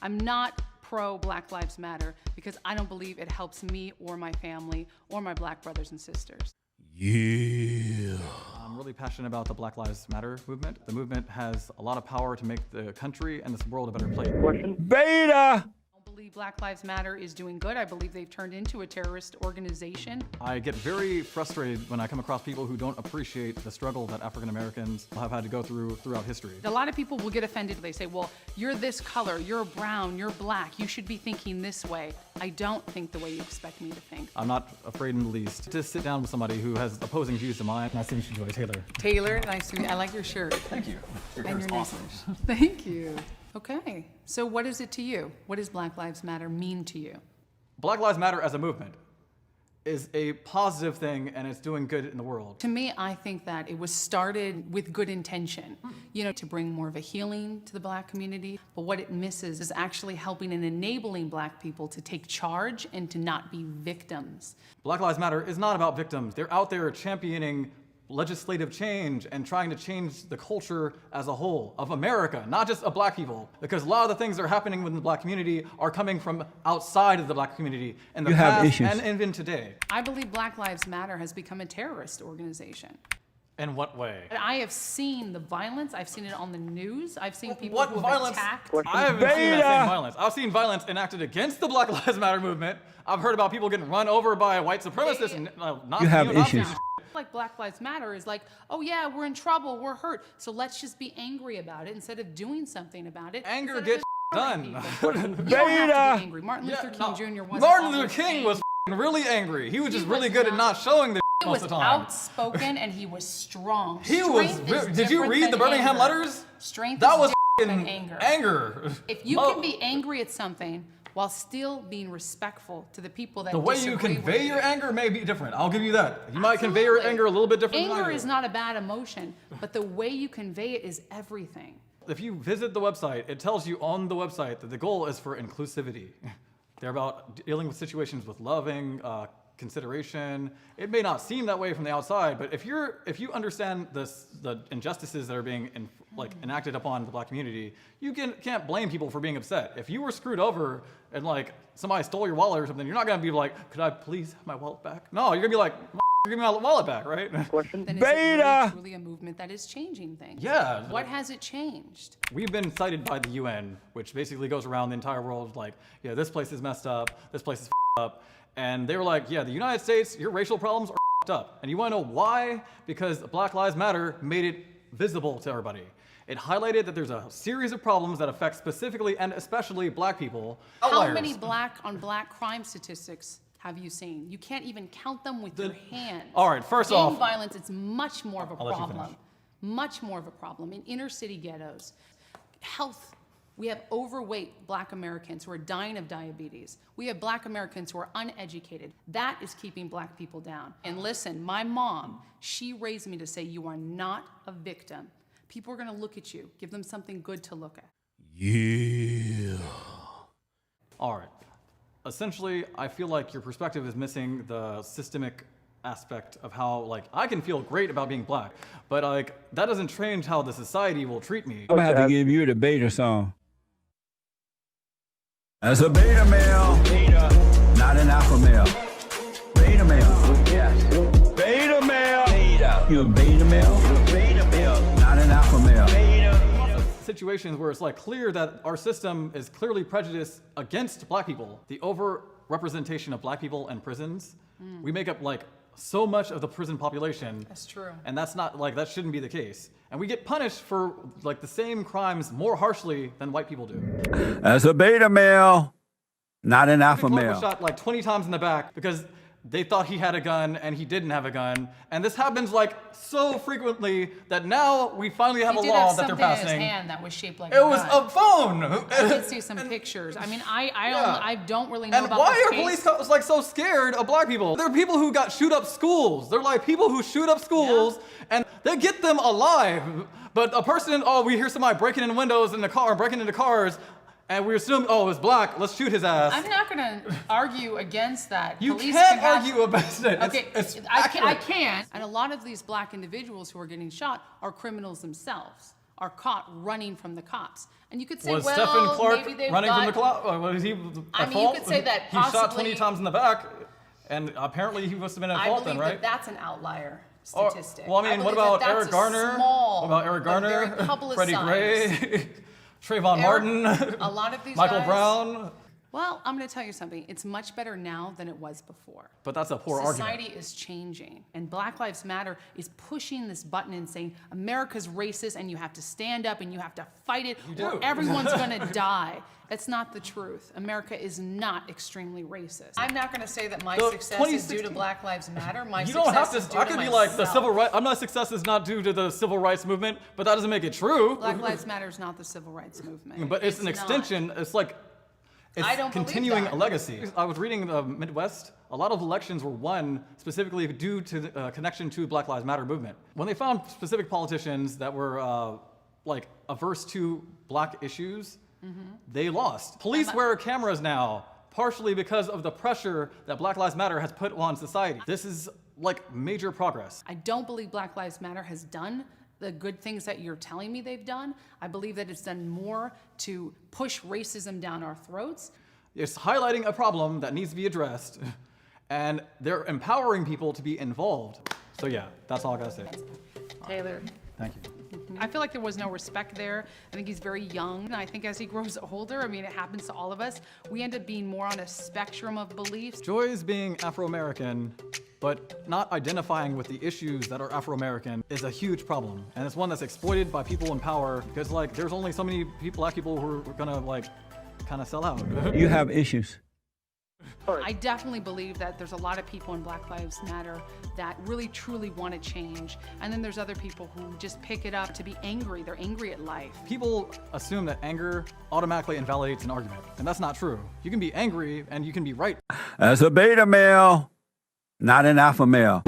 I'm not pro Black Lives Matter because I don't believe it helps me or my family or my Black brothers and sisters. Yeah. I'm really passionate about the Black Lives Matter movement. The movement has a lot of power to make the country and this world a better place. Beta! I believe Black Lives Matter is doing good. I believe they've turned into a terrorist organization. I get very frustrated when I come across people who don't appreciate the struggle that African Americans have had to go through throughout history. A lot of people will get offended. They say, well, you're this color, you're brown, you're Black, you should be thinking this way. I don't think the way you expect me to think. I'm not afraid in the least to sit down with somebody who has opposing views to mine. Nice to meet you, Joy Taylor. Taylor, nice to meet you. I like your shirt. Thank you. Your And hair's your awesome. necklace. Thank you. Okay, so what is it to you? What does Black Lives Matter mean to you? Black Lives Matter as a movement is a positive thing and it's doing good in the world. To me, I think that it was started with good intention, to bring more of a healing to the Black community. But what it misses is actually helping and enabling Black people to take charge and to not be victims. Black Lives Matter is not about victims. They're out there championing legislative change and trying to change the culture as a whole of America, not just of Black people. Because a lot of the things that are happening within the Black community are coming from outside of the Black community in the past and even today. I believe Black Lives Matter has become a terrorist organization. In what way? I have seen the violence. I've seen it on the news. I've seen people What who have violence? attacked. I haven't seen that same violence. I've seen violence enacted against the Black Lives Matter movement. I've heard about people getting run over by white supremacists and Nazis. You have issues. Like Black Lives Matter is like, oh yeah, we're in trouble, we're hurt, so let's just be angry about it instead of doing something about it. Anger gets done. You don't have to be angry. Martin Luther King Jr. wasn't Martin Luther always King angry. was really angry. He was just really was good at not showing the He most was of the time. outspoken and he was strong. He was. Strength is Did you different read than the Birmingham anger. letters? Strength That is was different than anger. If you can be angry at something while still being respectful to the people that The way you disagree convey with your you. anger may be different. I'll give you that. You might convey your Absolutely. anger a little bit different than I Anger do. is not a bad emotion, but the way you convey it is everything. If you visit the website, it tells you on the website that the goal is for inclusivity. They're about dealing with situations with loving, consideration. It may not seem that way from the outside, but if you understand the injustices that are being enacted upon the Black community, you can't blame people for being upset. If you were screwed over and somebody stole your wallet or something, you're not gonna be like, could I please have my wallet back? No, you're gonna be like, give me my wallet back, right? Then is it really Beta! truly a movement that is changing things? Yeah. What has it changed? We've been cited by the UN, which basically goes around the entire world this place is messed up, this place is up. And they were like, yeah, the United States, your racial problems are up. And you wanna know why? Because Black Lives Matter made it visible to everybody. It highlighted that there's a series of problems that affect specifically and especially Black people. How Outliers. many Black on Black crime statistics have you seen? You can't even count them with your hands. All right, first Gang off- violence, it's much more of a let you problem. finish. Much more of a problem in inner city ghettos. Health. We have overweight Black Americans who are dying of diabetes. We have Black Americans who are uneducated. That is keeping Black people down. And listen, my mom, she raised me to say, you are not a victim. People are gonna look at you. Give them something good to look at. Yeah. All right. Essentially, I feel like your perspective is missing the systemic aspect of how, I can feel great about being Black, but, that doesn't change how the society will treat me. I'm gonna have to give you the beta song. As a beta male, not an alpha male. Beta male, yes. Beta male, you're a beta male, not an alpha male. Situations where it's clear that our system is clearly prejudiced against Black people. The over-representation of Black people in prisons, we make up so much of the prison population. That's true. And that's not that shouldn't be the case. And we get punished for the same crimes more harshly than white people do. As a beta male, not an alpha Clark was male. shot 20 times in the back because they thought he had a gun and he didn't have a gun. And this happens so frequently that now we finally have a law that they're He did have something in passing. his hand that was shaped like It was gun. a phone. I did see some pictures. I mean, I don't really know And about why this are case. police so scared of Black people? There are people who shoot up schools. They're people who shoot up schools and they get them alive. But a person, we hear somebody breaking in windows in the car, breaking into cars, and we assume, it's Black, let's shoot his ass. I'm not going to argue against that. You Police can't can have- argue against it. Okay, It's I accurate. can. And a lot of these Black individuals who are getting shot are criminals themselves. are caught running from the cops. And you could say, Was well, Stephen Clark maybe they've running from the got- clock? Was he I at mean, you fault? could say that He shot 20 possibly- times in the back, and apparently he must have been at I fault believe then, right? that that's an outlier Or- statistic. well, I mean, what believe about that Eric that's a Garner? small, What about Eric but very Garner? Freddie publicized- Gray? Trayvon Martin? A lot of these Michael guys- Brown? Well, I'm going to tell you something. It's much better now than it was before. But that's a poor Society argument. is changing, and Black Lives Matter is pushing this button and saying America's racist, and you have to stand up and you have to fight it, or do. everyone's going to die. That's not the truth. America is not extremely racist. I'm not going to say that my The success is due to 2016 Black Lives Matter. My You success don't have is to. due I to could be like the myself. civil rights. I'm not success is not due to the civil rights movement, but that doesn't make it true. Black Lives Matter is not the civil rights movement. But it's an not. extension. It's like it's I don't believe continuing that. a legacy. I was reading the Midwest. A lot of elections were won specifically due to the connection to Black Lives Matter movement. When they found specific politicians that were like averse to black issues, they lost. Police wear cameras now, partially because of the pressure that Black Lives Matter has put on society. This is like major progress. I don't believe Black Lives Matter has done the good things that you're telling me they've done. I believe that it's done more to push racism down our throats. It's highlighting a problem that needs to be addressed, and they're empowering people to be involved. So yeah, that's all I gotta say. Taylor, Thank you. I feel like there was no respect there. I think he's very young. And I think as he grows older, I mean, it happens to all of us, we end up being more on a spectrum of beliefs. Joy's being Afro-American, but not identifying with the issues that are Afro-American is a huge problem. And it's one that's exploited by people in power because like there's only so many black people who are gonna like kind of sell out. You have issues. I definitely believe that there's a lot of people in Black Lives Matter that really truly want to change. And then there's other people who just pick it up to be angry. They're angry at life. People assume that anger automatically invalidates an argument, and that's not true. You can be angry and you can be right. As a beta male, not an alpha male.